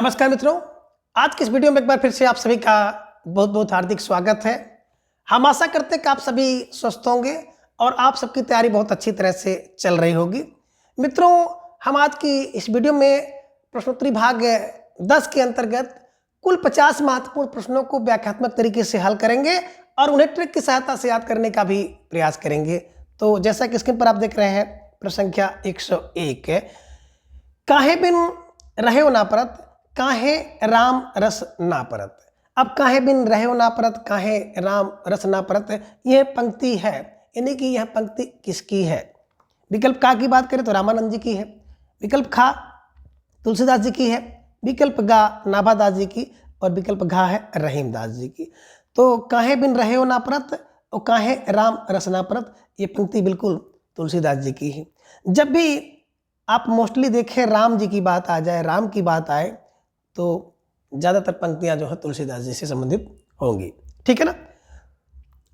नमस्कार मित्रों, आज की इस वीडियो में एक बार फिर से आप सभी का बहुत बहुत हार्दिक स्वागत है। हम आशा करते हैं कि आप सभी स्वस्थ होंगे और आप सबकी तैयारी बहुत अच्छी तरह से चल रही होगी। मित्रों, हम आज की इस वीडियो में प्रश्नोत्तरी भाग 10 के अंतर्गत कुल 50 महत्वपूर्ण प्रश्नों को व्याख्यात्मक तरीके से हल करेंगे और उन्हें ट्रिक की सहायता से याद करने का भी प्रयास करेंगे। तो जैसा कि स्क्रीन पर आप देख रहे हैं, प्रश्न संख्या 101 है, काहे बिन रहे ना परत, काहे राम रस ना परत। अब काहे बिन रहे ना परत, काहे राम रस ना परत, यह पंक्ति है, यानी कि यह पंक्ति किसकी है। विकल्प का की बात करें तो रामानंद जी की है, विकल्प खा तुलसीदास जी की है, विकल्प गा नाभादास जी की और विकल्प घा है रहीमदास जी की। तो काहे बिन रहे ना परत और काहे राम रस ना परत, ये पंक्ति बिल्कुल तुलसीदास जी की है। जब भी आप मोस्टली देखें राम जी की बात आ जाए, राम की बात आए, तो ज़्यादातर पंक्तियां जो है तुलसीदास जी से संबंधित होंगी। ठीक है ना।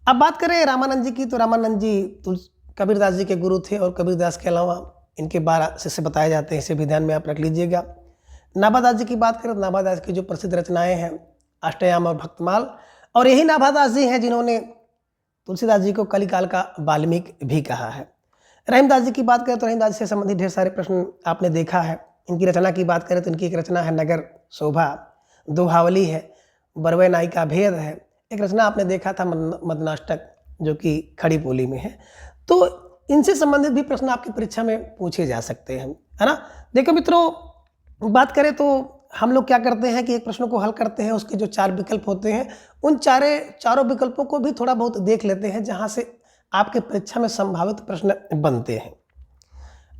अब बात करें रामानंद जी की, तो रामानंद जी कबीरदास जी के गुरु थे और कबीरदास के अलावा इनके 12 शिष्य बताए जाते हैं, इसे भी ध्यान में आप रख लीजिएगा। नाभादास जी की बात करें तो नाभादास की जो प्रसिद्ध रचनाएं हैं अष्टयाम और भक्तमाल, और यही नाभादास जी हैं जिन्होंने तुलसीदास जी को कलिकाल का वाल्मीकि भी कहा है। रहीमदास जी की बात करें तो रहीमदास जी से संबंधित ढेर सारे प्रश्न आपने देखा है। इनकी रचना की बात करें तो इनकी एक रचना है नगर शोभा, दोहावली है, बरवे नाई का भेद है, एक रचना आपने देखा था मदनाष्टक जो कि खड़ी बोली में है। तो इनसे संबंधित भी प्रश्न आपकी परीक्षा में पूछे जा सकते हैं, है ना। देखो मित्रों, बात करें तो हम लोग क्या करते हैं कि एक प्रश्न को हल करते हैं, उसके जो 4 विकल्प होते हैं उन चारों विकल्पों को भी थोड़ा बहुत देख लेते हैं, जहां से आपके परीक्षा में संभावित प्रश्न बनते हैं।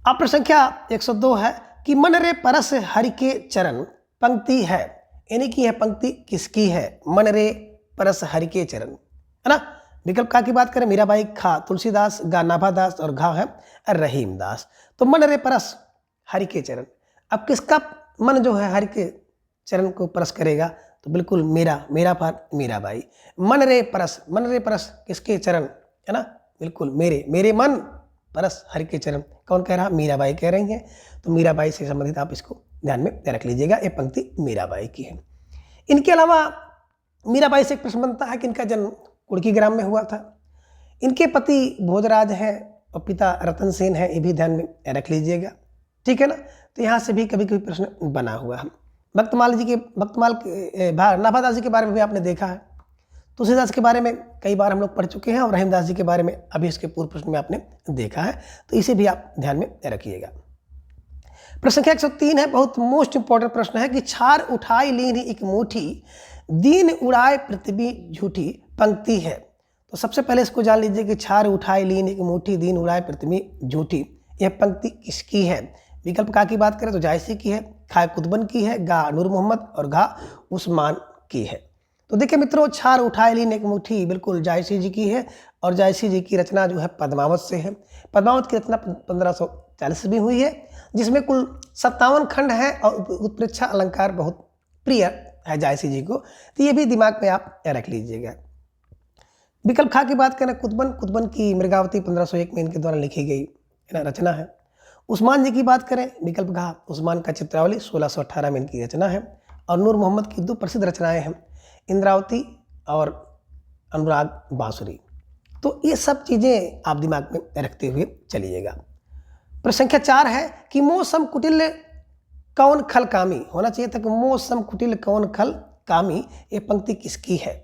अब प्रश्न संख्या 102 है कि मन रे परस हरि के चरण, पंक्ति है, यानी कि यह पंक्ति किसकी है। मन रे परस हरि के चरण, है ना। विकल्प का की बात करें मीराबाई, खा तुलसीदास, गा नाभादास और घा है रहीमदास। तो मन रे परस हरि के चरण, अब किसका मन जो है हरि के चरण को परस करेगा, तो बिल्कुल मेरा पर मीराबाई। मन रे परस किसके चरण, है ना, बिल्कुल मेरे मन परस हरि के चरण, कौन कह रहा, मीराबाई कह रही हैं। तो मीराबाई से संबंधित आप इसको ध्यान में रख लीजिएगा, ये पंक्ति मीराबाई की है। इनके अलावा मीराबाई से एक प्रश्न बनता है कि इनका जन्म कुड़की ग्राम में हुआ था। इनके पति भोजराज हैं और पिता रतन सेन है, ये भी ध्यान में रख लीजिएगा। ठीक है ना। तो यहाँ से भी कभी कभी प्रश्न बना हुआ है। नाभादास जी के बारे में भी आपने देखा है, तुलसीदास के बारे में कई बार हम लोग पढ़ चुके हैं और रहीमदास जी के बारे में अभी इसके पूर्व प्रश्न में आपने देखा है, तो इसे भी आप ध्यान में रखिएगा। प्रश्न संख्या 103 है, बहुत मोस्ट इंपॉर्टेंट प्रश्न है कि छार उठाई लीन एक मुठी, दीन उड़ाए पृथ्वी झूठी, पंक्ति है। तो सबसे पहले इसको जान लीजिए कि छार उठाई लीन एक मुठी, दीन उड़ाए पृथ्वी झूठी, यह पंक्ति किसकी है। विकल्प का की बात करें तो जायसी की है, खा कुतुबन की है, गा नूर मोहम्मद और घा उस्मान की है। तो देखिए मित्रों, छार उठाए लीन एक मुट्ठी बिल्कुल जायसी जी की है और जायसी जी की रचना जो है पद्मावत से है। पद्मावत की रचना 1540 में हुई है, जिसमें कुल 57 खंड है और उत्प्रेक्षा अलंकार बहुत प्रिय है जायसी जी को, तो ये भी दिमाग में आप रख लीजिएगा। विकल्प खा की बात करें कुतुबन की मृगावती 1501 में इनके द्वारा लिखी गई रचना है। उस्मान जी की बात करें, विकल्प घा उस्मान का चित्रावली 1618 में इनकी रचना है। और नूर मोहम्मद की 2 प्रसिद्ध रचनाएं हैं, इंद्रावती और अनुराग बांसुरी। तो ये सब चीज़ें आप दिमाग में रखते हुए चलिएगा। प्रश्न संख्या 4 है कि मौसम कुटिल कौन खल कामी, होना चाहिए था कि मौसम कुटिल कौन खल कामी, ये पंक्ति किसकी है,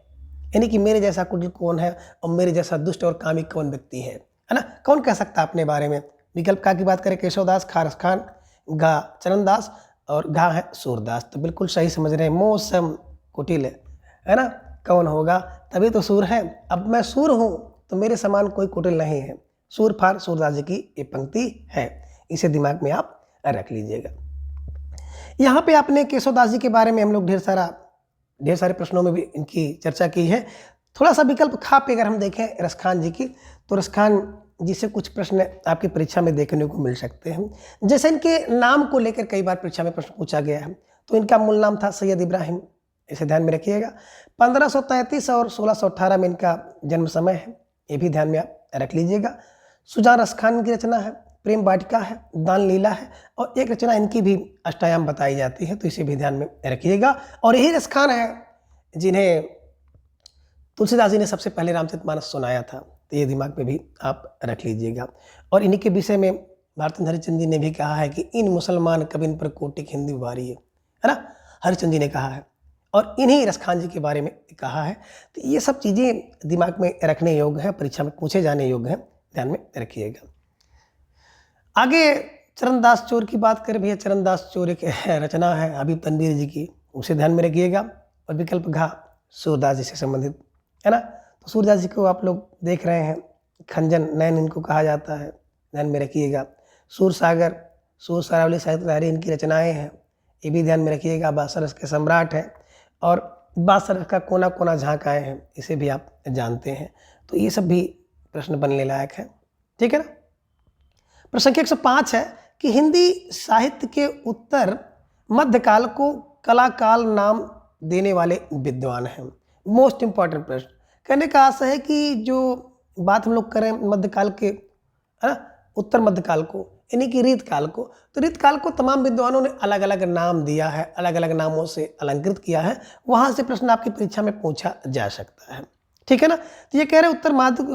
यानी कि मेरे जैसा कुटिल कौन है और मेरे जैसा दुष्ट और कामी कौन व्यक्ति है ना, कौन कह सकता है अपने बारे में। विकल्प का की बात करें केशवदास, खारस खान, गा चरणदास और घा है सूरदास। तो बिल्कुल सही समझ रहे हैं, मौसम कुटिल है ना, कौन होगा, तभी तो सूर है। अब मैं सूर हूँ तो मेरे समान कोई कुटिल नहीं है, सूर फार सूरदास जी की ये पंक्ति है, इसे दिमाग में आप रख लीजिएगा। यहाँ पे आपने केशवदास जी के बारे में हम लोग ढेर सारे प्रश्नों में भी इनकी चर्चा की है। थोड़ा सा विकल्प खा पे अगर हम देखें रसखान जी की, तो रसखान जी से कुछ प्रश्न आपकी परीक्षा में देखने को मिल सकते हैं। जैसे इनके नाम को लेकर कई बार परीक्षा में प्रश्न पूछा गया है, तो इनका मूल नाम था सैयद इब्राहिम, इसे ध्यान में रखिएगा। 1533 और 1618 में इनका जन्म समय है, ये भी ध्यान में आप रख लीजिएगा। सुजान रसखान की रचना है, प्रेम वाटिका है, दान लीला है, और एक रचना इनकी भी अष्टायाम बताई जाती है, तो इसे भी ध्यान में रखिएगा। और यही रसखान है जिन्हें तुलसीदास जी ने सबसे पहले रामचरितमानस सुनाया था, तो ये दिमाग में भी आप रख लीजिएगा। और इन्हीं के विषय में भारतेंद्र हरिश्चंद्र जी ने भी कहा है कि इन मुसलमान कबिन पर कोटिक हिंदी उभारी है ना, हरिश्चंद्र जी ने कहा है, और इन्हीं रसखान जी के बारे में कहा है। तो ये सब चीज़ें दिमाग में रखने योग्य हैं, परीक्षा में पूछे जाने योग्य हैं, ध्यान में रखिएगा। आगे चरणदास चोर की बात करें भैया, चरणदास चोर एक रचना है हबीब तनवीर जी की, उसे ध्यान में रखिएगा। और विकल्प घ सूरदास जी से संबंधित है ना, तो सूरदास जी को आप लोग देख रहे हैं, खंजन नयन इनको कहा जाता है, ध्यान में रखिएगा। सूर सागर, सूर सरावली साहित्य लहरी इनकी रचनाएं हैं, ये भी ध्यान में रखिएगा। बासरस के सम्राट हैं, और बासरस का कोना कोना झांक आए हैं, इसे भी आप जानते हैं। तो ये सब भी प्रश्न बनने लायक है, ठीक है ना। प्रश्न संख्या 105 है कि हिंदी साहित्य के उत्तर मध्यकाल को कलाकाल नाम देने वाले विद्वान हैं। मोस्ट इंपॉर्टेंट प्रश्न। कहने का आशा है कि जो बात हम लोग करें मध्यकाल के, है ना, उत्तर मध्यकाल को, यानी कि रीतकाल को, तो रीतकाल को तमाम विद्वानों ने अलग अलग नाम दिया है, अलग अलग नामों से अलंकृत किया है। वहाँ से प्रश्न आपकी परीक्षा में पूछा जा सकता है, ठीक है ना। तो ये कह रहे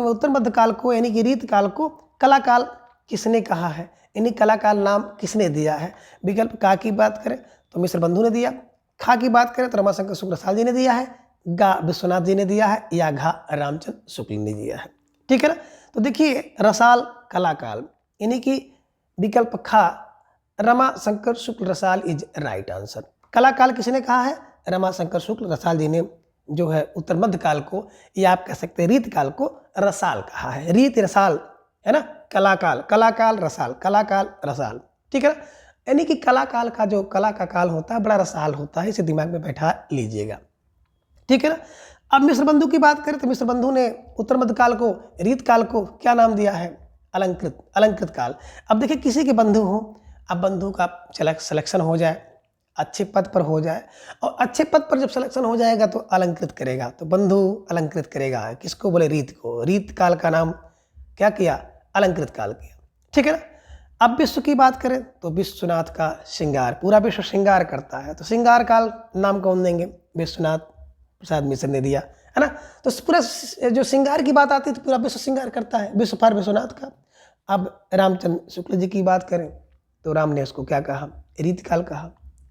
उत्तर मध्यकाल को यानी कि रीतकाल को कलाकाल किसने कहा है, यानी कलाकाल नाम किसने दिया है। विकल्प का की बात करें तो मिश्र बंधु ने दिया, खा की बात करें तो रमाशंकर शुक्ल रसाल जी ने दिया है, गा विश्वनाथ जी ने दिया है, या घा रामचंद्र शुक्ल ने दिया है, ठीक है ना। तो देखिए रसाल कलाकाल, यानी कि विकल्प खा रमाशंकर शुक्ल रसाल इज राइट आंसर। कलाकाल किसने कहा है, रमाशंकर शुक्ल रसाल जी ने जो है उत्तर मध्यकाल को, या आप कह सकते हैं रीतकाल को रसाल कहा है। रीत रसाल है ना, कलाकाल, कलाकाल रसाल, कलाकाल रसाल, ठीक है ना। यानी कि कलाकाल का जो कला का काल होता है बड़ा रसाल होता है, इसे दिमाग में बैठा लीजिएगा, ठीक है ना। अब मिश्र बंधु की बात करें तो मिश्र बंधु ने उत्तर मध्यकाल को, रीतकाल को क्या नाम दिया है, अलंकृत, अलंकृत काल। अब देखिए किसी के बंधु हो, अब बंधु का सिलेक्शन हो जाए, अच्छे पद पर हो जाए, और अच्छे पद पर जब सिलेक्शन हो जाएगा तो अलंकृत करेगा, तो बंधु अलंकृत करेगा, किसको बोले, रीत को। रीत काल का नाम क्या किया, अलंकृत काल किया, ठीक है ना। अब विश्व की बात करें तो विश्वनाथ का श्रृंगार, पूरा विश्व श्रृंगार करता है, तो श्रृंगार काल नाम कौन देंगे, विश्वनाथ प्रसाद मिश्र ने दिया, है ना। तो पूरा जो श्रृंगार की बात आती है तो पूरा विश्व श्रृंगार करता है, विश्व पर विश्वनाथ का। अब रामचंद्र शुक्ल जी की बात करें तो राम ने उसको क्या कहा, रीतिकाल कहा,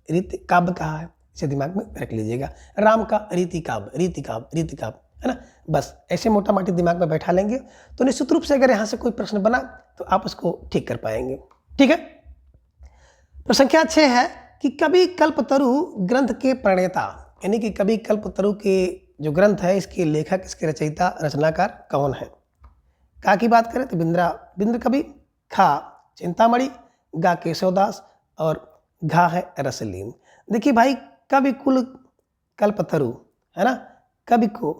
रीति काव्य कहा है, इसे दिमाग में रख लीजिएगा। राम का रीति काव्य, रीति काव्य, रीति काव्य, है ना। बस ऐसे मोटा मोटी दिमाग में बैठा लेंगे तो निश्चित रूप से अगर यहाँ से कोई प्रश्न बना तो आप उसको ठीक कर पाएंगे, ठीक है। प्रश्न संख्या 6 है कि कवि कल्पतरु ग्रंथ के प्रणेता, यानी कि कवि कल्पतरु के जो ग्रंथ है इसके लेखक, इसके रचयिता, रचनाकार कौन है। का की बात करें तो बिंद्र कवि, खा चिंतामणि, गा केशवदास, और घा है रसलीन। देखिए भाई कवि कुल कल्पतरु, है ना, कवि को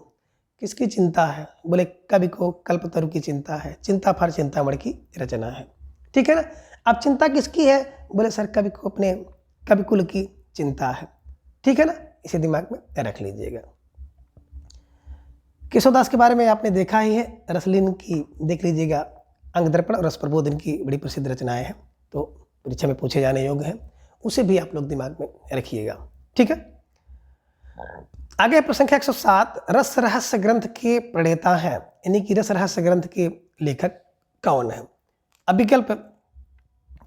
किसकी चिंता है, बोले कवि को कल्पतरु की चिंता है, चिंता फर चिंतामणि की रचना है, ठीक है ना। अब चिंता किसकी है, बोले सर कवि को अपने कवि कुल की चिंता है, ठीक है ना, इसे दिमाग में रख लीजिएगा। केशवदास के बारे में आपने देखा ही है, रसलीन की देख लीजिएगा, अंग दर्पण और रस प्रबोध इनकी बड़ी प्रसिद्ध रचनाएं हैं, तो परीक्षा में पूछे जाने योग्य हैं, उसे भी आप लोग दिमाग में रखिएगा, ठीक है। आगे प्रश्न संख्या 107, रस रहस्य ग्रंथ के प्रणेता हैं, यानी कि रस रहस्य ग्रंथ के लेखक कौन है। अब विकल्प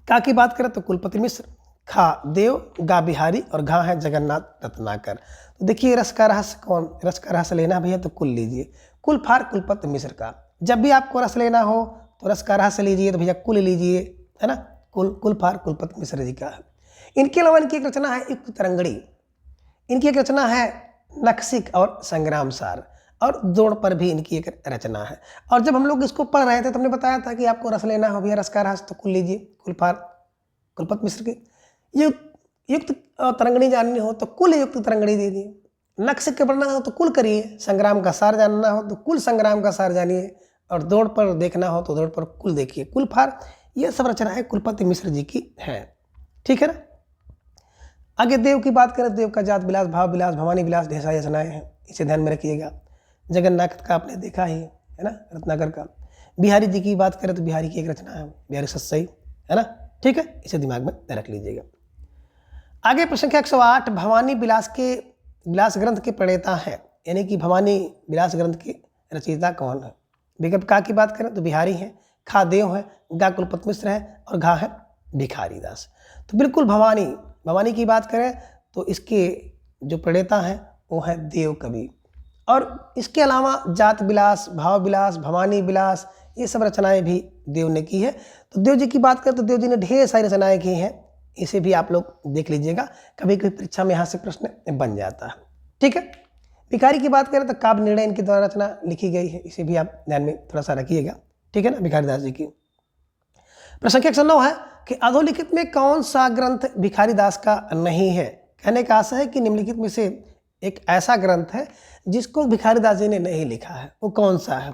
का की बात करें तो कुलपति मिश्र, खा देव, गा बिहारी, और घा है जगन्नाथ रत्नाकर। तो देखिए रस का रहस्य कौन, रस का रहस्य लेना भैया तो कुल लीजिए, कुल फार कुलपति मिश्र का। जब भी आपको रस लेना हो तो रस का रहस्य लीजिए तो भैया कुल लीजिए, है ना, कुल फार कुलपति मिश्र जी का है। इनके अलावा इनकी एक रचना है युक्त तरंगड़ी, इनकी एक रचना है नक्सिक और संग्राम सार, और द्रोण पर भी इनकी एक रचना है। और जब हम लोग इसको पढ़ रहे थे तो हमने बताया था कि आपको रस लेना हो भैया रस का रहस्य तो कुल लीजिए, कुलफार कुलपति मिश्र की। युक्त तरंगड़ी जाननी हो तो कुल युक्त तरंगड़ी दे दिए, नक्सिक के पढ़ना हो तो कुल करिए, संग्राम का सार जानना हो तो कुल संग्राम का सार जानिए, और द्रोण पर देखना हो तो द्रोण पर कुल देखिए, कुलफार। ये सब रचनाएं कुलपति मिश्र जी की हैं, ठीक है ना। आगे देव की बात करें, देव का जात विलास, भाव विलास, भवानी विलास, ढेर सारी रचनाएं हैं, इसे ध्यान में रखिएगा। जगन्नाथ का आपने देखा ही है ना, रत्नाकर का। बिहारी जी की बात करें तो बिहारी की एक रचना है बिहारी सत्सई, है ना। ठीक है, इसे दिमाग में रख लीजिएगा। आगे प्रश्न संख्या 108, भवानी विलास ग्रंथ के प्रणेता हैं, यानी कि भवानी विलास ग्रंथ के रचयिता कौन है। विकल्प का की बात करें तो बिहारी हैं, खा देव है, गा कुलपत मिश्र है और घा है भिखारी दास। तो बिल्कुल भवानी की बात करें तो इसके जो प्रणेता हैं वो है देव कवि। और इसके अलावा जात विलास, भाव विलास, भवानी विलास, ये सब रचनाएं भी देव ने की है। तो देव जी की बात करें तो देव जी ने ढेर सारी रचनाएं की हैं, इसे भी आप लोग देख लीजिएगा, कभी कभी परीक्षा में यहाँ से प्रश्न बन जाता है। ठीक है, भिखारी की बात करें तो काव्य निर्णय इनके द्वारा रचना लिखी गई है, इसे भी आप ध्यान में थोड़ा सा रखिएगा। ठीक है ना, भिखारी दास जी की। प्रश्न संख्या 109 है कि अधोलिखित में कौन सा ग्रंथ भिखारी दास का नहीं है। कहने का आशा है कि निम्नलिखित में से एक ऐसा ग्रंथ है जिसको भिखारी दास जी ने नहीं लिखा है, वो कौन सा है।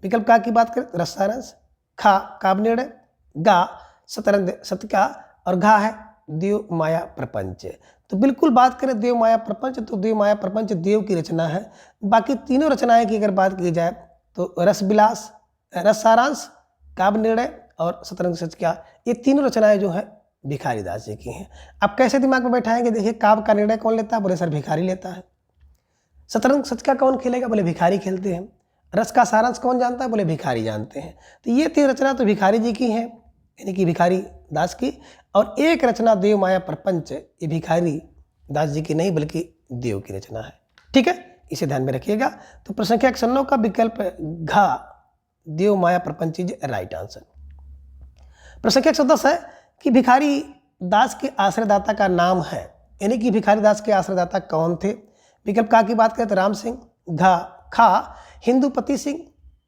विकल्प का की बात करें रस सारांश, खा काव्य निर्णय, गा शतरंज शतका और घा है देव माया प्रपंच। तो बिल्कुल बात करें देव माया प्रपंच, तो देव माया प्रपंच देव की रचना है। बाकी तीनों रचनाएं की अगर बात की जाए तो रस विलास, रस सारांश, काव्य निर्णय और शतरंज शतका, ये तीनों रचनाएं जो है भिखारी दास जी की हैं। आप कैसे दिमाग में बैठाएंगे, देखिए काव्य का निर्णय कौन लेता है, बोले सर भिखारी लेता है। शतरंज शतका कौन खेलेगा, बोले भिखारी खेलते हैं। रस का सारांश कौन जानता है, बोले भिखारी जानते हैं। तो ये तीन रचना तो भिखारी जी की हैं, यानी कि भिखारी दास की। और एक रचना देव माया प्रपंच, ये भिखारी दास जी की नहीं बल्कि देव की रचना है। ठीक है, इसे ध्यान में रखिएगा। तो प्रश्न संख्या 109 का विकल्प घा देव माया प्रपंच इज राइट आंसर। प्रश्न संख्या 110 है कि भिखारी दास के आश्रयदाता का नाम है, यानी कि भिखारी दास के आश्रयदाता कौन थे। विकल्प का की बात करें तो राम सिंह, घा खा हिंदुपति सिंह,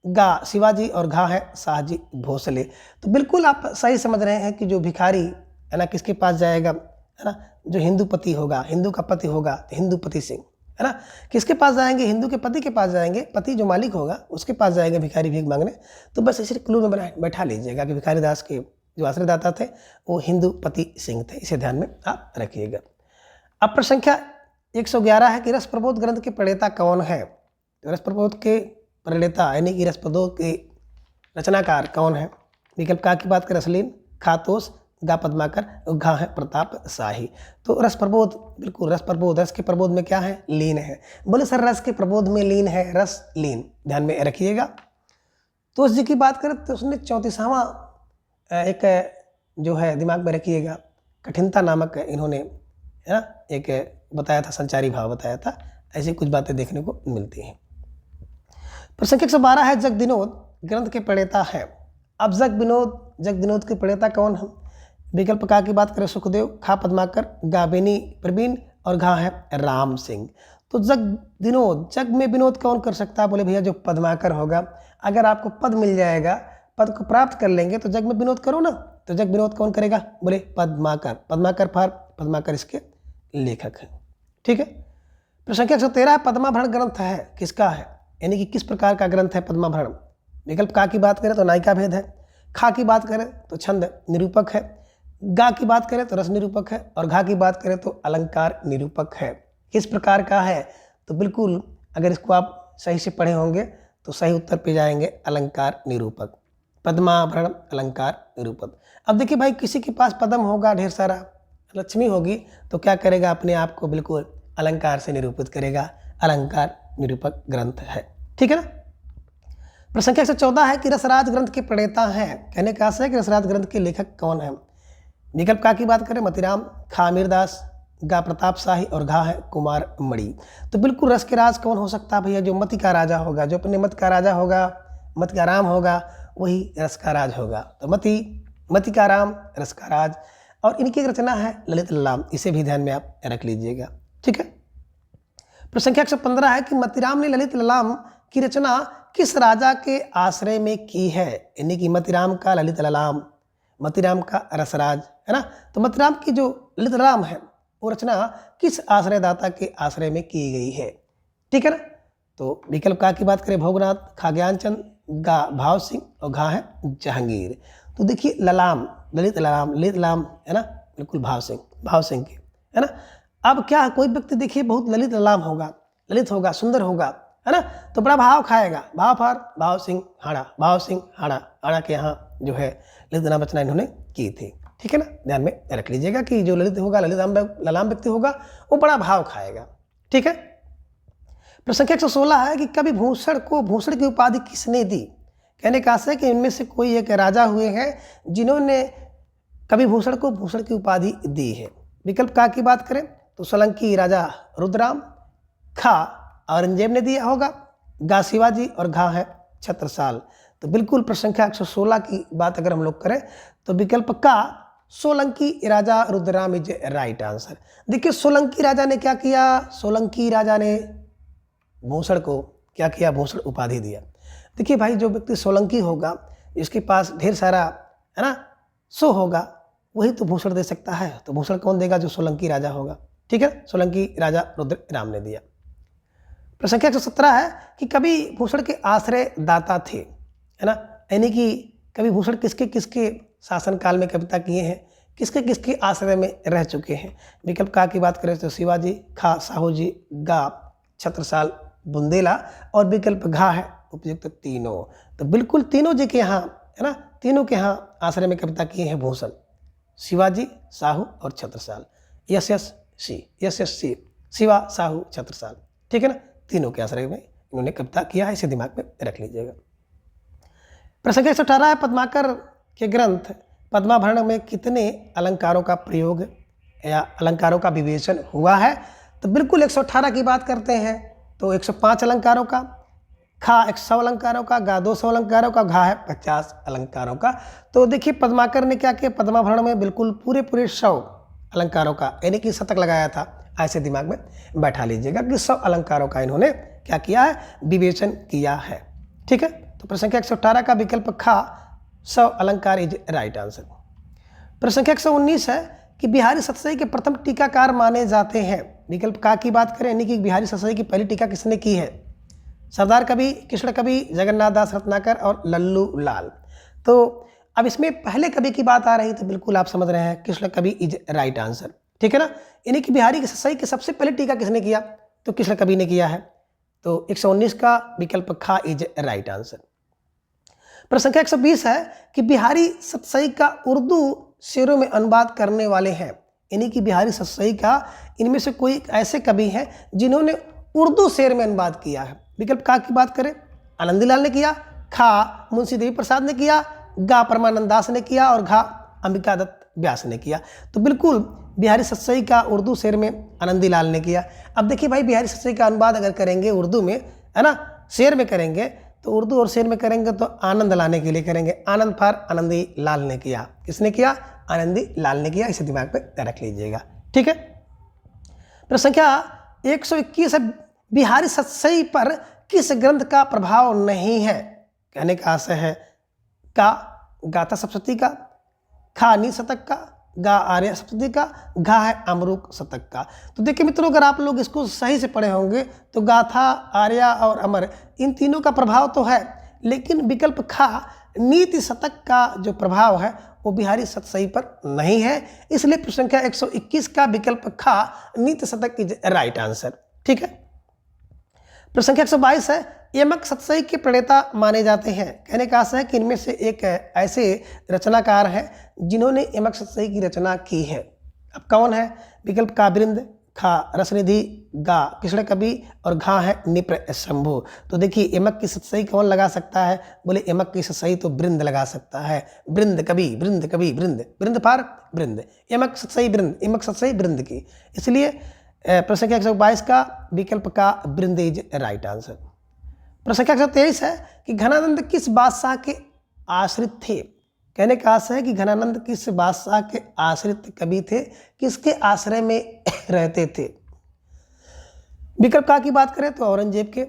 गा शिवाजी और घा है शाहजी भोसले। तो बिल्कुल आप सही समझ रहे हैं कि जो भिखारी है ना किसके पास जाएगा, है ना, जो हिंदुपति होगा, हिंदू का पति होगा तो हिंदुपति सिंह, है ना। किसके पास जाएंगे, हिंदू के पति के पास जाएंगे, पति जो मालिक होगा उसके पास जाएंगे भिखारी भीख मांगने। तो बस इसे क्लू में बैठा लीजिएगा कि भिखारी दास के जो आश्रयदाता थे वो हिंदुपति सिंह थे, इसे ध्यान में आप रखिएगा। अब प्रश्न संख्या 111 है कि रस प्रबोध ग्रंथ के प्रणेता कौन है। रस प्रबोध के प्रणेता यानी कि रस प्रबोध के रचनाकार कौन है। विकल्प का की बात करें रसलीन, खातोष, गा पद्माकर और घा है प्रताप शाही। तो रस प्रबोध, बिल्कुल रस प्रबोध, रस के प्रबोध में क्या है, लीन है। बोले सर रस के प्रबोध में लीन है, रस लीन, ध्यान में रखिएगा। तोष जी की बात करें तो उसने 34वां एक जो है दिमाग में रखिएगा, कठिनता नामक इन्होंने, है ना, एक बताया था, संचारी भाव बताया था। ऐसी कुछ बातें देखने को मिलती हैं। प्रश्न 112 है जग विनोद ग्रंथ के प्रणेता है। अब जग विनोद के प्रणेता कौन है। विकल्प का की बात करें सुखदेव, खा पद्माकर, गा बेनी प्रवीण और घा है राम सिंह। तो जग में विनोद कौन कर सकता है, बोले भैया जो पद्माकर होगा। अगर आपको पद मिल जाएगा, पद को प्राप्त कर लेंगे तो जग में विनोद करो ना। तो जग विनोद कौन करेगा, बोले पद्माकर, पद्माकर इसके लेखक हैं। ठीक है। प्रश्न संख्या 113 पद्माभरण ग्रंथ है किसका है, यानी कि किस प्रकार का ग्रंथ है पद्माभरण। विकल्प का की बात करें तो नायिका भेद है, खा की बात करें तो छंद निरूपक है, गा की बात करें तो रस निरूपक है और घा की बात करें तो अलंकार निरूपक है। किस प्रकार का है, तो बिल्कुल अगर इसको आप सही से पढ़े होंगे तो सही उत्तर पे जाएंगे अलंकार निरूपक। पद्माभरण अलंकार निरूपक। अब देखिए भाई, किसी के पास पद्म होगा, ढेर सारा लक्ष्मी होगी, तो क्या करेगा, अपने आप को बिल्कुल अलंकार से निरूपित करेगा। अलंकार निरूपक ग्रंथ है। ठीक है ना। प्रश्न संख्या 114 है कि रसराज ग्रंथ के प्रणेता हैं। कहने का आशय है कि रसराज ग्रंथ के लेखक कौन है। विकल्प का की बात करें मतीराम, खा अमीरदास, गा प्रताप शाही और घा है कुमार मणि। तो बिल्कुल रस के राज कौन हो सकता है भैया, जो मति का राजा होगा, जो अपने मत का राजा होगा, मत का राम होगा, वही रस का राज होगा। तो मति का राम, रस का राज। और इनकी रचना है ललित ललाम, इसे भी ध्यान में आप रख लीजिएगा। ठीक है। प्रश्न संख्या 115 है कि मतीराम ने ललित ललाम की रचना किस राजा के आश्रय में की है, यानी कि मतीराम का ललित ललाम, मतीराम का रसराज, है ना। तो मतीराम की जो ललित ललाम है वो रचना किस आश्रयदाता के आश्रय में की गई है। ठीक है ना। तो विकल्प का की बात करें भोगनाथ, खा ज्ञानचंद, गा भाव सिंह और घा है जहांगीर। तो देखिए ललाम, ललित ललाम है ना, बिल्कुल भाव सिंह की, है ना। अब क्या कोई व्यक्ति देखिए बहुत ललित ललाम होगा, ललित होगा, सुंदर होगा, है ना। तो बड़ा भाव खाएगा, भाव फार भाव सिंह हाड़ा, भाव सिंह हाड़ा, हाड़ा के यहाँ जो है ललित नाम रचना इन्होंने की थी। ठीक है ना, ध्यान में रख लीजिएगा कि जो ललित होगा, ललाम व्यक्ति होगा, वो बड़ा भाव खाएगा। ठीक है। प्रश्न संख्या 116 है कि कवि भूषण को भूषण की उपाधि किसने दी। कहने का आशय है कि इनमें से कोई एक राजा हुए हैं जिन्होंने कवि भूषण को भूषण की उपाधि दी है। विकल्प का की बात करें तो सोलंकी राजा रुद्रराम, खा औरंगजेब ने दिया होगा, गा शिवाजी और घा है छत्रसाल। तो बिल्कुल प्रश्न संख्या 116 की बात अगर हम लोग करें तो विकल्प का सोलंकी राजा रुद्रराम इज राइट आंसर। देखिए सोलंकी राजा ने क्या किया, सोलंकी राजा ने भूषण को क्या किया, भूषण उपाधि दिया। देखिए भाई, जो व्यक्ति सोलंकी होगा, इसके पास ढेर सारा है ना सो होगा, वही तो भूषण दे सकता है। तो भूषण कौन देगा, जो सोलंकी राजा होगा। ठीक है, सोलंकी राजा रुद्रराम ने दिया। प्रश्न संख्या 117 है कि कवि भूषण के आश्रय दाता थे, है ना, यानी कि कवि भूषण किसके किसके शासन काल में कविता किए हैं, किसके किसके आश्रय में रह चुके हैं। विकल्प का की बात करें तो शिवाजी, खा साहू जी, गा छत्रसाल बुंदेला और विकल्प घा है उपयुक्त तीनों। तो बिल्कुल तीनों जी के यहाँ है ना, तीनों के यहाँ आश्रय में कविता किए हैं भूषण, शिवाजी, साहू और छत्रसाल। यस यस सी, शिवा साहू छत्रसाल। ठीक है ना, तीनों के आश्रय में इन्होंने कविता किया है, इसे दिमाग में रख लीजिएगा। प्रश्न संख्या 118 है पद्माकर के ग्रंथ पद्माभरण में कितने अलंकारों का प्रयोग या अलंकारों का विवेचन हुआ है। तो बिल्कुल 118 की बात करते हैं तो 105 अलंकारों का, खा 100 अलंकारों का, गा 200 अलंकारों का, घा है 50 अलंकारों का। तो देखिए पद्माकर ने क्या किया, पद्माभरण में बिल्कुल पूरे 100 अलंकारों का यानी कि शतक लगाया था। ऐसे दिमाग में बैठा लीजिएगा कि 100 अलंकारों का इन्होंने क्या किया है, विवेचन किया है। ठीक है, तो प्रश्न संख्या 118 का विकल्प खा 100 अलंकार इज राइट आंसर। प्रश्न संख्या 119 है कि बिहारी सतसई के प्रथम टीकाकार माने जाते हैं। विकल्प का की बात करें यानी कि बिहारी सतसई की पहली टीका किसने की है, सरदार कवि, कृष्ण कवि, जगन्नाथ दास रत्नाकर और लल्लू लाल। तो अब इसमें पहले कवि की बात आ रही तो बिल्कुल आप समझ रहे हैं कृष्ण कवि इज राइट आंसर। ठीक है ना, यानी कि बिहारी की सतसई की सबसे पहले टीका किसने किया, तो कृष्ण कवि ने किया है। तो 119 का विकल्प खा इज राइट आंसर। प्रश्न संख्या 120 है कि बिहारी सतसई का उर्दू शेरों में अनुवाद करने वाले हैं, यानी कि बिहारी सतसई का इनमें से कोई ऐसे कवि हैं जिन्होंने उर्दू शेर में अनुवाद किया है। विकल्प का की बात करें आनंदीलाल ने किया, खा मुंशी देवी प्रसाद ने किया, गा परमानंद दास ने किया और घा अंबिका दत्त व्यास ने किया। तो बिल्कुल बिहारी सतसई का उर्दू शेर में आनंदीलाल ने किया। अब देखिए भाई, बिहारी सतसई का अनुवाद अगर करेंगे उर्दू में, है ना, शेर में करेंगे तो उर्दू और शेर में करेंगे तो आनंद लाने के लिए करेंगे, आनंद फार आनंदी लाल ने किया। किसने किया, आनंदी लाल ने किया। इसे दिमाग में रख लीजिएगा। ठीक है, प्रश्न संख्या 121 है बिहारी सतसई पर किस ग्रंथ का प्रभाव नहीं है। कहने का आशय है का गाथा सप्तशती का, खा नी शतक का, गा आर्य सप्तशती का, घा है अमरूक शतक का। तो देखिए मित्रों, अगर आप लोग इसको सही से पढ़े होंगे तो गाथा, आर्या और अमर इन तीनों का प्रभाव तो है, लेकिन विकल्प खा नीति शतक का जो प्रभाव है वो बिहारी सतसई पर नहीं है। इसलिए प्रश्न संख्या 121 का विकल्प खा नीति शतक इज राइट आंसर। ठीक है, प्रश्न संख्या 122 है यमक सतसई के प्रणेता माने जाते हैं। कहने का आशय है कि इनमें से एक ऐसे रचनाकार हैं जिन्होंने यमक सतसई की रचना की है। अब कौन है, विकल्प का वृंद, खा रसनिधि, गा कृष्ण कवि और घा है निप्र शंभु। तो देखिए यमक की सतसई कौन लगा सकता है, बोले यमक की सतसई तो वृंद लगा सकता है। वृंद कवि, वृंद कवि, वृंद, वृंद फार वृंद, यमक सतसई वृंद, यमक सतसई वृंद की। इसलिए प्रश्न संख्या 122 का विकल्प का वृंद इज राइट आंसर। प्रश्न संख्या 123 है कि घनानंद किस बादशाह के आश्रित थे। कहने का आशय है कि घनानंद किस बादशाह के आश्रित कवि थे, किसके आश्रय में रहते थे। विकल्प का की बात करें तो औरंगजेब के,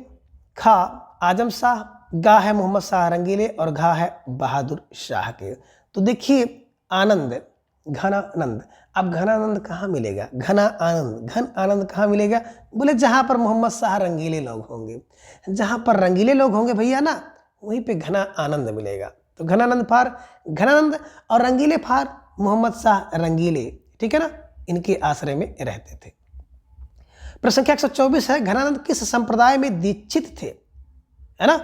खा आजम शाह, गा है मोहम्मद शाह रंगीले और घा है बहादुर शाह के। तो देखिए आनंद, घनानंद, अब घनानंद कहाँ मिलेगा, घना आनंद, घन आनंद कहाँ मिलेगा, बोले जहाँ पर मोहम्मद शाह रंगीले लोग होंगे। जहाँ पर रंगीले लोग होंगे भैया ना, वहीं पे घना आनंद मिलेगा। तो घनानंद फार घनानंद और रंगीले फार मोहम्मद शाह रंगीले। ठीक है ना, इनके आश्रय में रहते थे। प्रश्न संख्या 124 है, घनानंद किस संप्रदाय में दीक्षित थे, है ना।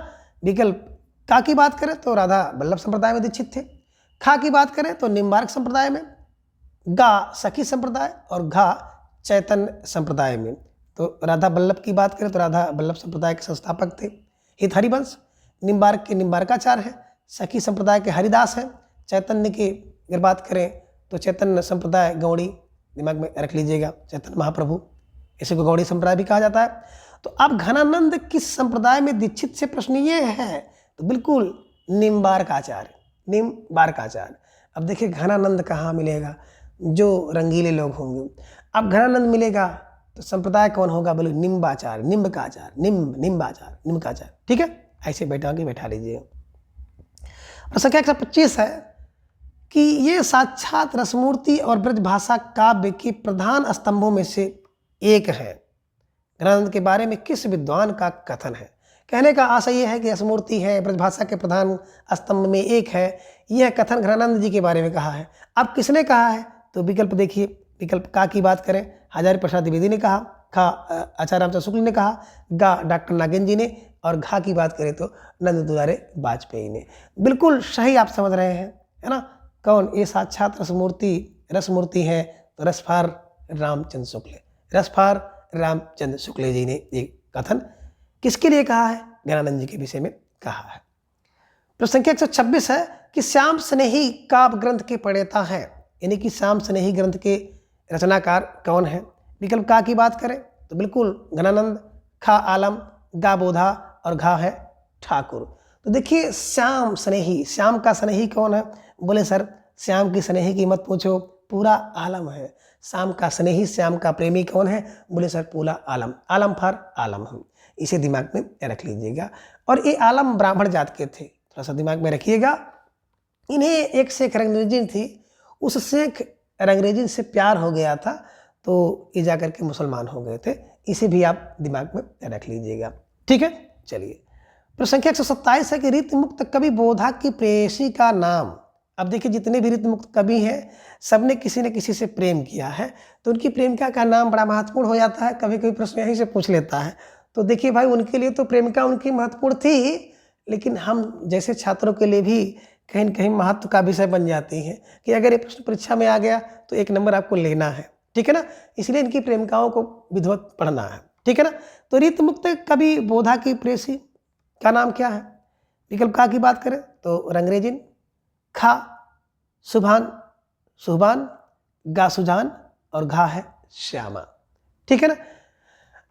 विकल्प का की बात करें तो राधा वल्लभ संप्रदाय में दीक्षित थे, खा की बात करें तो निम्बार्क संप्रदाय में, गा सखी संप्रदाय और घा चैतन्य संप्रदाय में। तो राधा वल्लभ की बात करें तो राधा वल्लभ संप्रदाय के संस्थापक थे हित हरिवंश, निम्बार्क के निम्बार्काचार्य है, सखी संप्रदाय के हरिदास हैं, चैतन्य की अगर बात करें तो चैतन्य संप्रदाय गौड़ी, दिमाग में रख लीजिएगा, चैतन्य महाप्रभु, इसी को गौड़ी संप्रदाय भी कहा जाता है। तो अब घनानंद किस संप्रदाय में दीक्षित से प्रश्न ये है, तो बिल्कुल निम्बार्काचार्य, निम्बार्काचार्य। अब देखिए घनानंद कहाँ मिलेगा, जो रंगीले लोग होंगे। अब घनानंद मिलेगा तो संप्रदाय कौन होगा, बोले निम्बाचार्य, निम्बकाचार्य, निम्बाचार्य, निम्बकाचार्य, ठीक है। ऐसे बैठा लीजिए। प्रश्न संख्या 125 है कि ये साक्षात रसमूर्ति और ब्रजभाषा काव्य के प्रधान स्तंभों में से एक है, घनानंद के बारे में किस विद्वान का कथन है। कहने का आशय यह है कि रसमूर्ति है, ब्रजभाषा के प्रधान स्तंभ में एक है, यह कथन घनानंद जी के बारे में कहा है। अब किसने कहा है, तो विकल्प देखिए, विकल्प का की बात करें हजारी प्रसाद द्विवेदी ने कहा, खा आचार्य रामचंद्र शुक्ल ने कहा, गा डॉक्टर नागेंद्र जी ने, और घा की बात करें तो नंद दुलारे वाजपेयी ने। बिल्कुल सही आप समझ रहे हैं, है ना। कौन, ये साक्षात रसमूर्ति है तो रसफार रामचंद्र शुक्ल, रसफार रामचंद्र शुक्ल जी ने ये कथन किसके लिए कहा है, ज्ञानानंद जी के विषय में कहा है। प्रश्न संख्या 126 है कि श्याम स्नेही काव्य ग्रंथ के प्रणेता हैं, यानी कि श्याम स्नेही ग्रंथ के रचनाकार कौन है। विकल्प का की बात करें तो बिल्कुल घनानंद, खा आलम, गा बोधा और घा है ठाकुर। तो देखिए श्याम स्नेही, श्याम का स्नेही कौन है, बोले सर श्याम की स्नेही की मत पूछो, पूरा आलम है। श्याम का स्नेही, श्याम का प्रेमी कौन है, बोले सर पूरा आलम, आलम फॉर आलम हम, इसे दिमाग में रख लीजिएगा। और ये आलम ब्राह्मण जात के थे, थोड़ा सा दिमाग में रखिएगा। इन्हें एक शेख रंगरेजिन थी, उस शेख रंगरेजिन से प्यार हो गया था, तो ये जाकर के मुसलमान हो गए थे, इसे भी आप दिमाग में रख लीजिएगा, ठीक है। चलिए प्रश्न संख्या 127 है कि रीत मुक्त कवि बोधा की प्रेयसी का नाम। अब देखिए जितने भी रीत मुक्त कवि हैं सबने किसी न किसी से प्रेम किया है, तो उनकी प्रेमिका का नाम बड़ा महत्वपूर्ण हो जाता है, कभी कभी प्रश्न यहीं से पूछ लेता है। तो देखिए भाई उनके लिए तो प्रेमिका उनकी महत्वपूर्ण थी, लेकिन हम जैसे छात्रों के लिए भी कहीं न कहीं महत्व का विषय बन जाती है कि अगर ये प्रश्न परीक्षा में आ गया तो 1 नंबर आपको लेना है, ठीक है ना। इसलिए इनकी प्रेमिकाओं को विधिवत पढ़ना है, ठीक है ना। तो रीत मुक्त कवि बोधा की प्रेयसी का नाम क्या है। विकल्प का की बात करें तो रंगरेजिन, खा सुभान, गा सुजान और घा है श्यामा, ठीक है ना।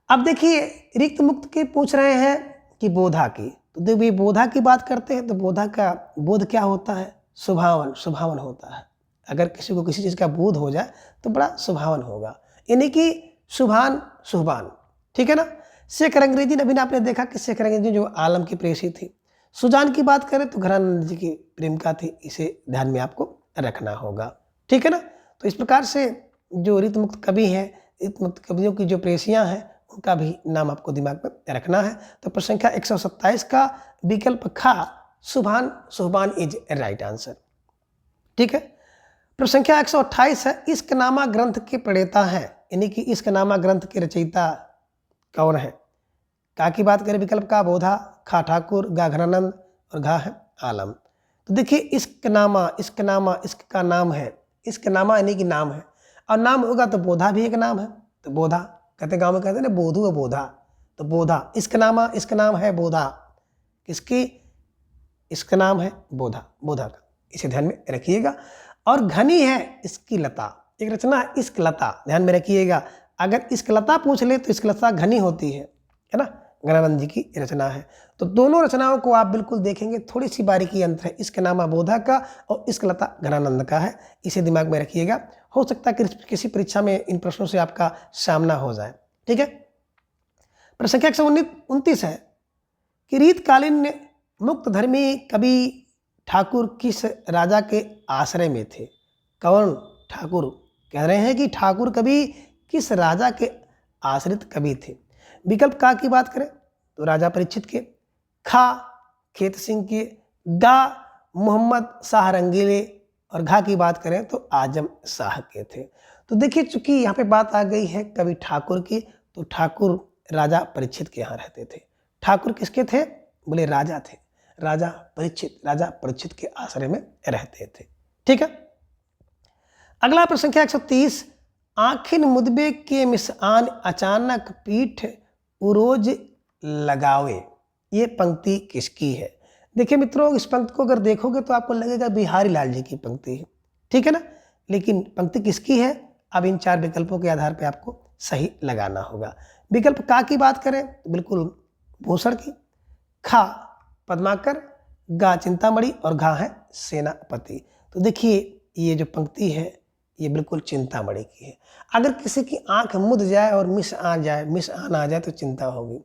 अब देखिए रिक्त मुक्त के पूछ रहे हैं कि बोधा की, तो देखिए बोधा की बात करते हैं तो बोधा का बोध क्या होता है, सुभावन होता है। अगर किसी को किसी चीज़ का बोध हो जाए तो बड़ा सुभावन होगा, यानी कि सुभान, ठीक है ना। शेख रंगरेजिन, अभी आपने देखा कि शेख रंगरेजिन जो आलम की प्रेयसी थी। सुजान की बात करें तो घनानंद जी की प्रेमिका थी, इसे ध्यान में आपको रखना होगा, ठीक है ना। तो इस प्रकार से जो रीत मुक्त कवि हैं, रीत मुक्त कवियों की जो प्रेयसियाँ हैं उनका भी नाम आपको दिमाग में रखना है। तो प्रश्न संख्या 127 का विकल्प खा सुभान इज राइट आंसर, ठीक है। प्रश्न संख्या 128 है इश्कनामा ग्रंथ के प्रणेता हैं, यानी कि इश्कनामा ग्रंथ के रचयिता कौन है। का की बात करें विकल्प का बोधा, खा ठाकुर, गा घनानंद और घा है आलम। तो देखिए इश्कनामा इश्क का नाम है, इश्कनामा यानी कि नाम है, और नाम होगा तो बोधा भी एक नाम है। तो बोधा कहते गांव में कहते हैं ना बोधू है बोधा, तो बोधा इश्कनामा, इसका नाम है बोधा, किसकी, इसका नाम है बोधा का, इसे ध्यान में रखिएगा। और घनी है इसकी लता, एक रचना इश्क लता, ध्यान में रखिएगा। अगर इश्क लता पूछ ले तो इश्क लता घनी होती है ना, घनानंद जी की रचना है। तो दोनों रचनाओं को आप बिल्कुल देखेंगे, थोड़ी सी बारीकी अंतर है, इश्कनामा बोधा का और इश्क लता घनानंद का है, इसे दिमाग में रखिएगा। हो सकता है कि किसी परीक्षा में इन प्रश्नों से आपका सामना हो जाए, ठीक है। प्रश्न संख्या 129 है कि रीतकालीन मुक्त धर्मी कवि ठाकुर किस राजा के आश्रय में थे। कौन ठाकुर, कह रहे हैं कि ठाकुर कवि किस राजा के आश्रित कवि थे। विकल्प का की बात करें तो राजा परीक्षित के, खा खेत सिंह के, गा मोहम्मद शाह रंगीले और घा की बात करें तो आजम शाह के थे। तो देखिए चूंकि यहाँ पे बात आ गई है कवि ठाकुर की, तो ठाकुर राजा परीक्षित के यहाँ रहते थे। ठाकुर किसके थे? बोले राजा थे, राजा परीक्षित के आश्रय में रहते थे। ठीक है। अगला प्रश्न संख्या 130, आखिन मुदबे के मिसान अचानक पीठ उरोज लगावे, ये पंक्ति किसकी है? देखिए मित्रों, इस पंक्ति को अगर देखोगे तो आपको लगेगा बिहारी लाल जी की पंक्ति है, ठीक है ना, लेकिन पंक्ति किसकी है? अब इन 4 विकल्पों के आधार पर आपको सही लगाना होगा। विकल्प का की बात करें तो बिल्कुल भूषण की, खा पद्माकर, गा चिंतामणि और घा है सेनापति। तो देखिए ये जो पंक्ति है ये बिल्कुल चिंतामणि की है। अगर किसी की आंख मुद जाए और मिस आन आ जाए तो चिंता होगी।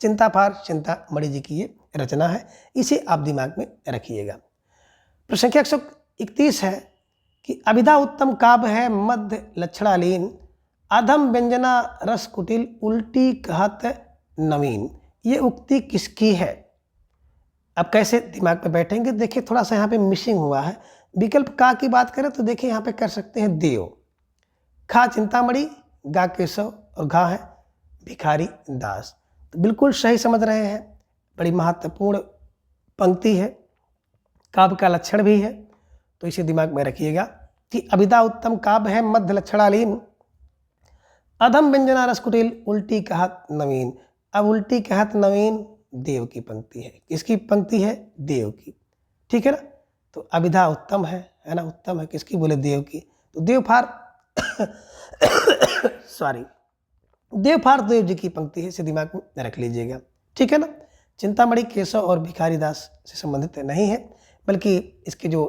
चिंताफार चिंतामणि जी की ये रचना है, इसे आप दिमाग में रखिएगा। प्रश्न संख्या 131 है कि अभिधा उत्तम काव्य है मध्य लक्षणालीन, अधम व्यंजना रस कुटिल, उल्टी कहत नवीन, ये उक्ति किसकी है? अब कैसे दिमाग में बैठेंगे? देखिए थोड़ा सा यहाँ पे मिसिंग हुआ है। विकल्प का की बात करें तो देखिए यहाँ पे कर सकते हैं देव, खा चिंतामणि, गा केशव और घा है भिखारी दास। तो बिल्कुल सही समझ रहे हैं, बड़ी महत्वपूर्ण पंक्ति है, काव्य का लक्षण भी है, तो इसे दिमाग में रखिएगा कि अभिधा उत्तम काव्य है मध्य लक्षणालीन, अधम व्यंजना रस कुटिल, उल्टी कहत नवीन। अब उल्टी कहत नवीन देव की पंक्ति है। किसकी पंक्ति है? देव की। ठीक है ना, तो अभिधा उत्तम है ना, उत्तम है किसकी? बोले देव की। तो देवफार सॉरी देवफार देव जी की पंक्ति है, इसे दिमाग में रख लीजिएगा। ठीक है ना, चिंतामणि केशव और भिखारी दास से संबंधित नहीं है, बल्कि इसके जो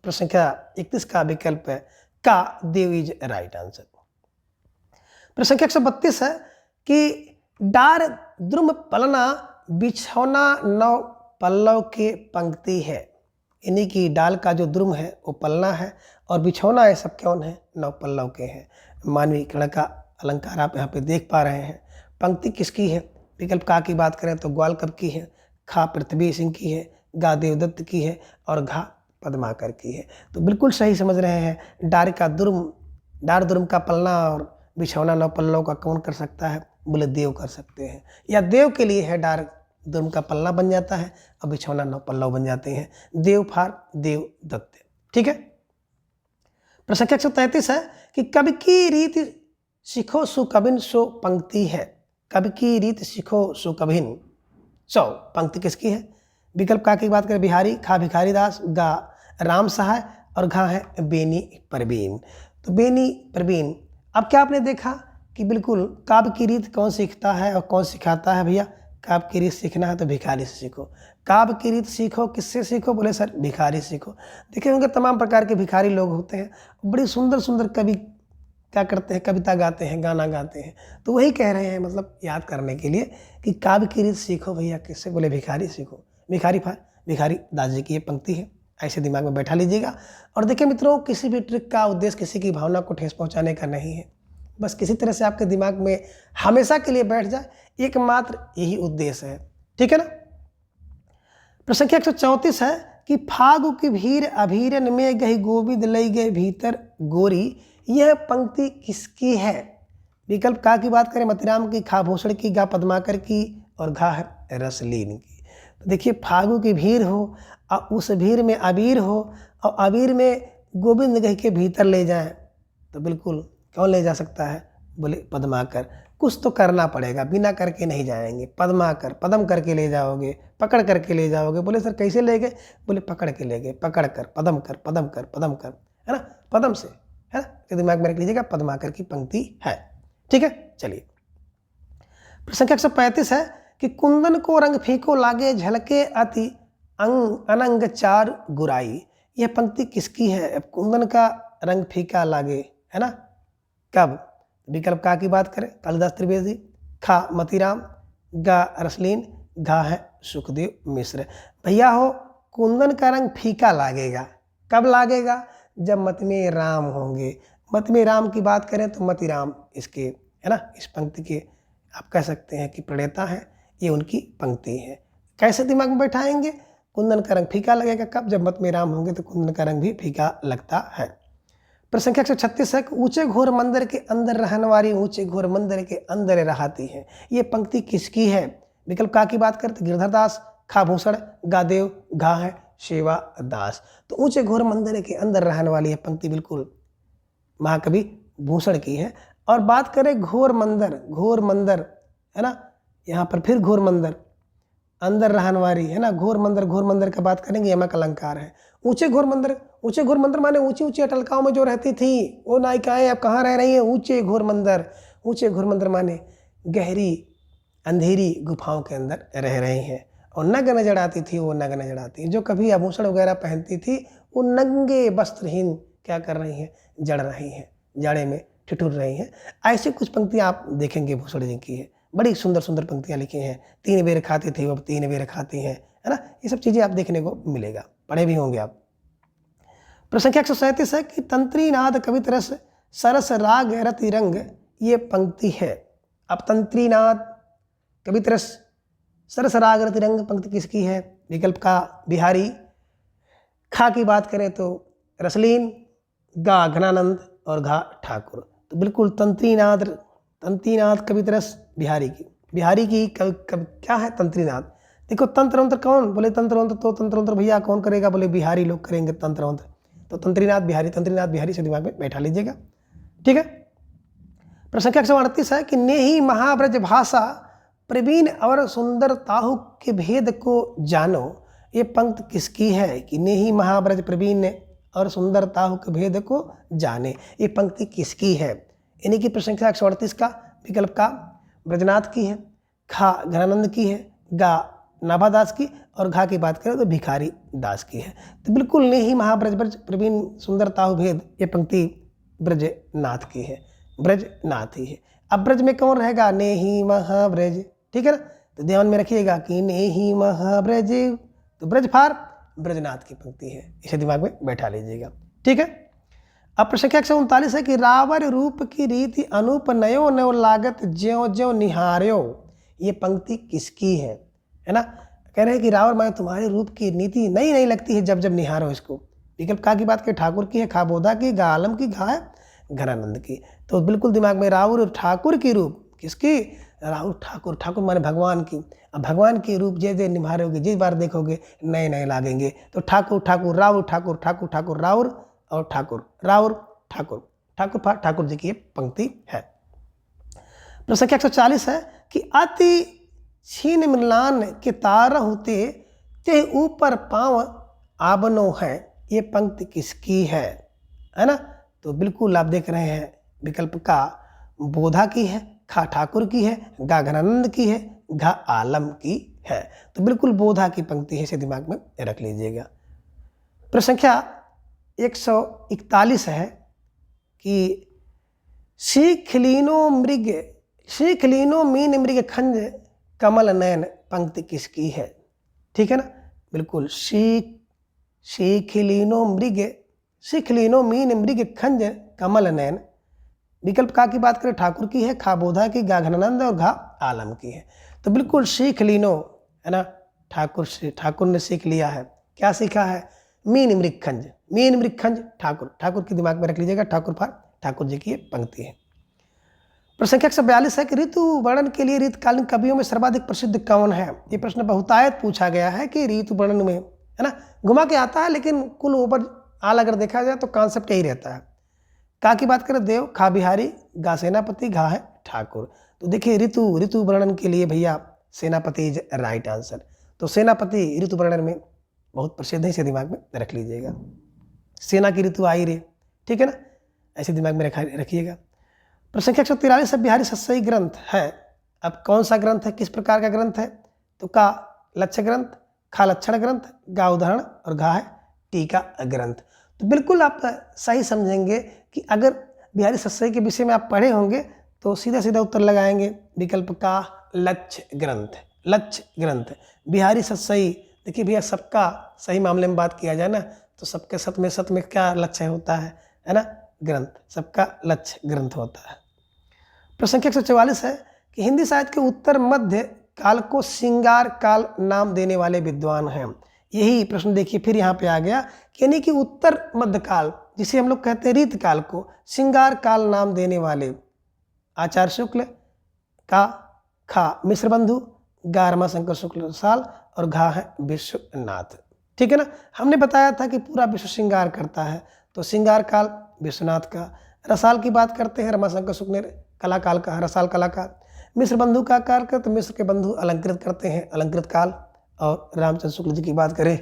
प्रश्न संख्या 31 का विकल्प है का, देव इज राइट आंसर। प्रश्न संख्या 132 है कि डार द्रुम पलना बिछौना नौ पल्लव के पंक्ति है, यानी कि डाल का जो द्रुम है वो पलना है और बिछौना ये सब कौन है? 9 पल्लव के हैं। मानवीय कर्ण का अलंकार आप यहाँ पे देख पा रहे हैं। पंक्ति किसकी है? विकल्प का की बात करें तो ग्वाल कब की है, खा पृथ्वी सिंह की है, गा देवदत्त की है और घा पद्माकर की है। तो बिल्कुल सही समझ रहे हैं। डार द्रुम का पलना और बिछौना 9 पल्लव का कौन कर सकता है? बोले देव कर सकते हैं, या देव के लिए है डार द्रुम का पलना बन जाता है और बिछौना 9 पल्लव बन जाते हैं। देवफार देवदत्त। ठीक है। प्रश्न संख्या 133 है कि कवि की रीति सीखो सुकभिन सो पंक्ति है, कवि की रीति सीखो सुकभिन सो पंक्ति किसकी है? विकल्प का की बात करें बिहारी, खा भिखारी दास, गा राम सहाय और घा है बेनी परवीन। तो बेनी परवीन। अब क्या आपने देखा कि बिल्कुल काव्य की रीत कौन सीखता है और कौन सिखाता है? भैया काव्य की रीत सीखना है तो भिखारी से सीखो। काव्य की रीत सीखो किससे सीखो? बोले सर भिखारी सीखो। देखे होंगे तमाम प्रकार के भिखारी लोग होते हैं, बड़ी सुंदर सुंदर कवि क्या करते हैं? कविता गाते हैं, गाना गाते हैं। तो वही कह रहे हैं, मतलब याद करने के लिए कि काव्य की रीत सीखो भैया किससे? बोले भिखारी सीखो। भिखारी दास जी की ये पंक्ति है, ऐसे दिमाग में बैठा लीजिएगा। और देखिए मित्रों, किसी भी ट्रिक का उद्देश्य किसी की भावना को ठेस पहुँचाने का नहीं है, बस किसी तरह से आपके दिमाग में हमेशा के लिए बैठ जाए, एकमात्र यही उद्देश्य है। ठीक है ना। प्रश्न संख्या 134 है कि फागु की भीड़ अभीरन में गही गोविंद लई गए भीतर गोरी, यह पंक्ति किसकी है? विकल्प का की बात करें मतिराम की, खा भूषण की, गा पद्माकर की और घा है रसलीन की। तो देखिए फागु की भीड़ हो और उस भीड़ में अबीर हो और अबीर में गोविंद गही के भीतर ले जाएं, तो बिल्कुल कौन ले जा सकता है? बोले पद्माकर। कुछ तो करना पड़ेगा, बिना करके नहीं जाएंगे। पद्माकर, पदम करके ले जाओगे, पकड़ करके ले जाओगे। बोले सर कैसे ले गए? बोले पकड़ के ले गए, पकड़ कर, पदम कर, पदम कर, पदम कर, है ना, पदम से, है ना। तो दिमाग में रख लीजिएगा पद्माकर की पंक्ति है। ठीक है, चलिए। प्रश्न संख्या 135 है कि कुंदन को रंग फीको लागे झलके अति अनंग चार गुराई, यह पंक्ति किसकी है? अब कुंदन का रंग फीका लागे, है ना, कब? विकल्प का की बात करें कालिदास त्रिवेदी, खा मतिराम, गा रसलीन, घा है सुखदेव मिश्र। भैया हो कुंदन का रंग फीका लागेगा, कब लागेगा? जब मत में राम होंगे। मत में राम की बात करें तो मतिराम इसके, है ना, इस पंक्ति के आप कह सकते हैं कि प्रणेता है, ये उनकी पंक्ति है। कैसे दिमाग में बैठाएंगे? कुंदन का रंग फीका लगेगा कब? जब मत में राम होंगे, तो कुंदन का रंग भी फीका लगता है। प्रश्न संख्या 136 है कि ऊंचे घोर मंदिर के अंदर रहने वाली ऊंचे घोर मंदिर के अंदर रहती है, ये पंक्ति किसकी है? विकल्प का की बात करते गिरधर दास, खा भूषण, गा देव, घा है शेवा दास। तो ऊंचे घोर मंदिर के अंदर रहने वाली यह पंक्ति बिल्कुल महाकवि भूषण की है। और बात करें घोर मंदिर है ना, यहाँ पर फिर घोर मंदिर अंदर रहने वाली है ना, घोर मंदिर का बात करेंगे यमक अलंकार है। ऊंचे घोर मंदिर माने ऊंची ऊंची अटलकाओं में जो रहती थी वो नायिकाएं अब कहाँ रह रही हैं? ऊंचे घोर मंदिर माने गहरी अंधेरी गुफाओं के अंदर रह रही हैं। और नग्न नजर आती थी, वो नग्न नजर आती है। जो कभी आभूषण वगैरह पहनती थी वो नंगे वस्त्रहीन क्या कर रही हैं? जड़ रही हैं, जाड़े में ठिठुर रही हैं। ऐसी कुछ पंक्तियाँ आप देखेंगे भूषण जी की है, बड़ी सुंदर सुंदर पंक्तियाँ लिखी हैं। 3 बेर खाती थी वो 3 बेर खाती हैं, है ना, ये सब चीज़ें आप देखने को मिलेगा, पढ़े भी होंगे आप। प्रश्न संख्या 137 है कि तंत्रीनाद कवित रस सरस राग रति रंग, ये पंक्ति है। अब तंत्रीनाद कवित रस सरस राग रति रंग पंक्ति किसकी है? विकल्प का बिहारी, खा की बात करें तो रसलीन, गा घनानंद और घा ठाकुर। तो बिल्कुल तंत्रीनाद कवित रस बिहारी की क्या है? तंत्रीनाद। देखो तंत्र मंत्र कौन बोले? तंत्र मंत्र भैया कौन करेगा? बोले बिहारी लोग करेंगे तंत्र मंत्र। तो तंत्रीनाद बिहारी से दिमाग में बैठा लीजिएगा, ठीक है। प्रश्न संख्या 138 है कि नेही महाब्रज भाषा प्रवीण और सुंदर ताहु के भेद को जानो, ये पंक्ति किसकी है? कि नेही महाब्रज प्रवीण और सुंदर ताहु के भेद को जाने, ये पंक्ति किसकी है? यानी कि प्रश्न संख्या 138 का विकल्प का ब्रजनाथ की है, खा घनानंद की है, गा नाभादास की और घा की बात करें तो भिखारी दास की है। तो बिल्कुल नेही महाब्रज प्रवीण सुंदर ताहु भेद, ये पंक्ति ब्रजनाथ की है, ब्रजनाथ ही है। अब ब्रज में कौन रहेगा? नेही महाब्रज, ठीक है ना। तो ध्यान में रखिएगा कि नेही महाब्रज, तो ब्रज फार ब्रजनाथ की पंक्ति है, इसे दिमाग में बैठा लीजिएगा, ठीक है। अब प्रश्न संख्या 139 है कि रावर रूप की रीति अनूप नयो नयो लागत ज्यो ज्यो निहार्यो, ये पंक्ति किसकी है ना। कह रहे हैं कि रावर माने तुम्हारे रूप की नीति नई नई लगती है जब जब निहारो इसको। विकल्प का की बात करें ठाकुर की है, खा बोधा की, गा आलम की, घा है घनानंद की। तो बिल्कुल दिमाग में रावर ठाकुर की रूप किसकी? राहुल ठाकुर माने भगवान की। अब भगवान के रूप जैसे निभारोगे, जिस बार देखोगे नए नए लागेंगे। तो ठाकुर राहुल ठाकुर राउर और ठाकुर जी की ये पंक्ति है। प्रश्न संख्या 140 है कि अति छीन मिलान के तार होते ते ऊपर पांव आबनो है, ये पंक्ति किसकी है ना। तो बिल्कुल आप देख रहे हैं विकल्प का बोधा की है, खा ठाकुर की है, गा घनानंद की है, घा आलम की है। तो बिल्कुल बोधा की पंक्ति है, इसे दिमाग में रख लीजिएगा। प्रश्न संख्या 141 है कि शीखलीनो मीन मृग खंज कमल नयन पंक्ति किसकी है? ठीक है ना, बिल्कुल शीखलीनो मीन मृग खंज कमल नयन। विकल्प का की बात करें ठाकुर की है, खा बोधा की, गा घनानंद और घा आलम की है। तो बिल्कुल शीखलीनो है ना, ठाकुर ने सीख लिया है। क्या सीखा है? मीन मृग खंज ठाकुर की दिमाग में रख लीजिएगा। ठाकुर जी की ये पंक्ति है। प्रश्न संख्या 142 है कि ऋतु वर्णन के लिए ऋतकालीन कवियों में सर्वाधिक प्रसिद्ध कौन है? ये प्रश्न बहुतायत पूछा गया है कि ऋतु वर्णन में है ना, घुमा के आता है लेकिन कुल ऊपर आल अगर देखा जाए तो कॉन्सेप्ट यही रहता है। का की बात करें देव, खा बिहारी, गा सेनापति, घा है ठाकुर। तो देखिए ऋतु वर्णन के लिए भैया सेनापति इज राइट आंसर। तो सेनापति ऋतु वर्णन में बहुत प्रसिद्ध है, इसे दिमाग में रख लीजिएगा। सेना की ऋतु आई रे, ठीक है ना, ऐसे दिमाग में रखिएगा। प्रश्न संख्या 143 है बिहारी सत्सई ग्रंथ है। अब कौन सा ग्रंथ है, किस प्रकार का ग्रंथ है? तो का लक्ष्य ग्रंथ, खा लक्षण ग्रंथ, गा उदाहरण और घा है टीका ग्रंथ। तो बिल्कुल आप सही समझेंगे कि अगर बिहारी सत्सई के विषय में आप पढ़े होंगे तो सीधा उत्तर लगाएंगे विकल्प का लक्ष्य ग्रंथ। बिहारी सत्सई, देखिए भैया सबका सही मामले में बात किया जाए ना तो सबके सत में क्या लक्ष्य होता है ना, ग्रंथ, सबका लक्ष्य ग्रंथ होता है। प्रश्न संख्या 144 है कि हिंदी साहित्य के उत्तर मध्य काल को श्रृंगार काल नाम देने वाले विद्वान हैं। यही प्रश्न देखिए फिर यहाँ पे आ गया, यानी कि उत्तर मध्य काल जिसे हम लोग कहते हैं रीत काल को श्रृंगार काल नाम देने वाले आचार्य शुक्ल का खा मिश्र बंधु, गा रमाशंकर शुक्ल रसाल और घा है विश्वनाथ। ठीक है ना। हमने बताया था कि पूरा विश्व श्रृंगार करता है, तो श्रृंगार काल विश्वनाथ का। रसाल की बात करते हैं रमाशंकर शुक्ल कला काल का, रसाल कला का। मिश्र बंधु का काल कर तो मिश्र के बंधु अलंकृत करते हैं, अलंकृत काल। और रामचंद्र शुक्ल जी की बात करें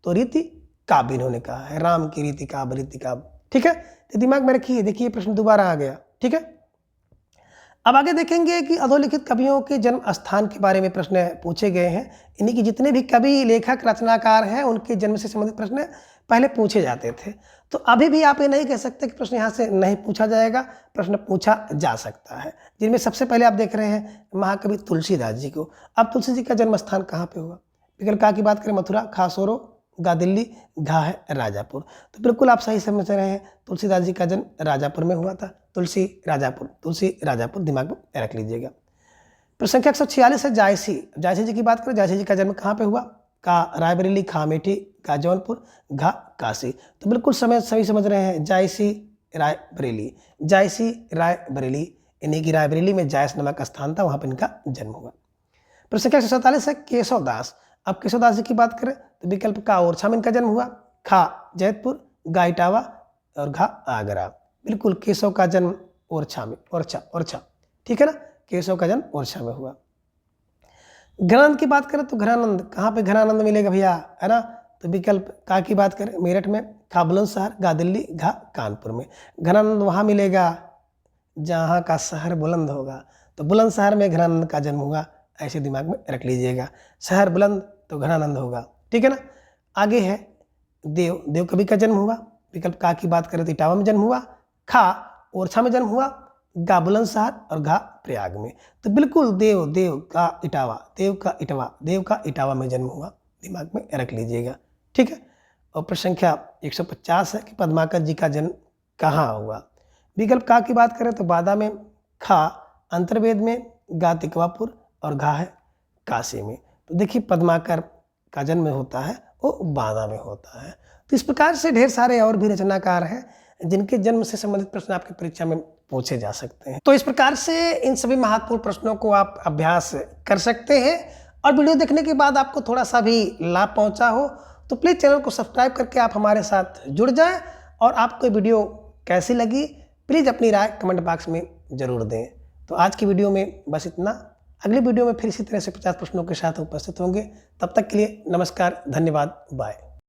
तो रीति काव्य इन्होंने कहा है, राम की रीति काव्य, रीति काव्य। ठीक है, तो दिमाग में रखिए। देखिए प्रश्न दोबारा आ गया। ठीक है, अब आगे देखेंगे कि अधोलिखित कवियों के जन्म स्थान के बारे में प्रश्न पूछे गए हैं। इन्हीं की जितने भी कवि, लेखक, रचनाकार हैं उनके जन्म से संबंधित प्रश्न पहले पूछे जाते थे। तो अभी भी आप ये नहीं कह सकते कि प्रश्न यहाँ से नहीं पूछा जाएगा, प्रश्न पूछा जा सकता है। जिनमें सबसे पहले आप देख रहे हैं महाकवि तुलसीदास जी को। अब तुलसी जी का जन्म स्थान कहाँ पे हुआ? विकल्प का की बात करें मथुरा, खा सोरो, गा दिल्ली, घा है राजापुर। तो बिल्कुल आप सही समझ रहे हैं, तुलसीदास जी का जन्म राजापुर में हुआ था। तुलसी राजापुर दिमाग में रख लीजिएगा। प्रश्न संख्या 146 है जायसी। जायसी जी की बात करें, जायसी जी का जन्म कहाँ पे हुआ? का रायबरेली, खा मेठी, का जौनपुर, घा काशी। तो बिल्कुल सही समझ रहे हैं, जायसी रायबरेली, जायसी रायबरेली। इन्हीं की रायबरेली में जायस नामक स्थान था, वहाँ पर इनका जन्म हुआ। प्रश्न संख्या 147 है केशवदास। अब केशवदास जी की बात करें तो विकल्प का ओरछा में इनका जन्म हुआ, खा जैतपुर, गा इटावा और घा आगरा। बिल्कुल केशव का जन्म ओरछा में, ओरछा। ठीक है ना, केशव का जन्म ओरछा में हुआ। घनानंद की बात करें तो घनानंद कहाँ पे घनानंद मिलेगा भैया, है ना? तो विकल्प का की बात करें मेरठ में, खा बुलंदशहर, गा दिल्ली, घा कानपुर में। घनानंद वहाँ मिलेगा जहाँ का शहर बुलंद होगा, तो बुलंदशहर में घनानंद का जन्म हुआ, ऐसे दिमाग में रख लीजिएगा। शहर बुलंद तो घनानंद होगा। ठीक है ना। आगे है देव कवि का जन्म हुआ। विकल्प का की बात करें तो इटावा में जन्म हुआ, खा ओरछा में जन्म हुआ, गा बुलंदशहर और घा प्रयाग में। तो बिल्कुल देव का इटावा में जन्म हुआ, दिमाग में रख लीजिएगा। ठीक है। और प्रश्न संख्या 150 है कि पद्माकर जी का जन्म कहाँ हुआ? विकल्प का की बात करें तो बादा में, खा अंतर्वेद में, गा तिकवापुर और घा है काशी में। तो देखिए पद्माकर का जन्म होता है वो बादा में होता है। तो इस प्रकार से ढेर सारे और भी रचनाकार हैं जिनके जन्म से संबंधित प्रश्न आपकी परीक्षा में पूछे जा सकते हैं। तो इस प्रकार से इन सभी महत्वपूर्ण प्रश्नों को आप अभ्यास कर सकते हैं। और वीडियो देखने के बाद आपको थोड़ा सा भी लाभ पहुंचा हो तो प्लीज़ चैनल को सब्सक्राइब करके आप हमारे साथ जुड़ जाएं। और आपको वीडियो कैसी लगी प्लीज़ अपनी राय कमेंट बॉक्स में ज़रूर दें। तो आज की वीडियो में बस इतना। अगली वीडियो में फिर इसी तरह से 50 प्रश्नों के साथ उपस्थित होंगे। तब तक के लिए नमस्कार, धन्यवाद, बाय।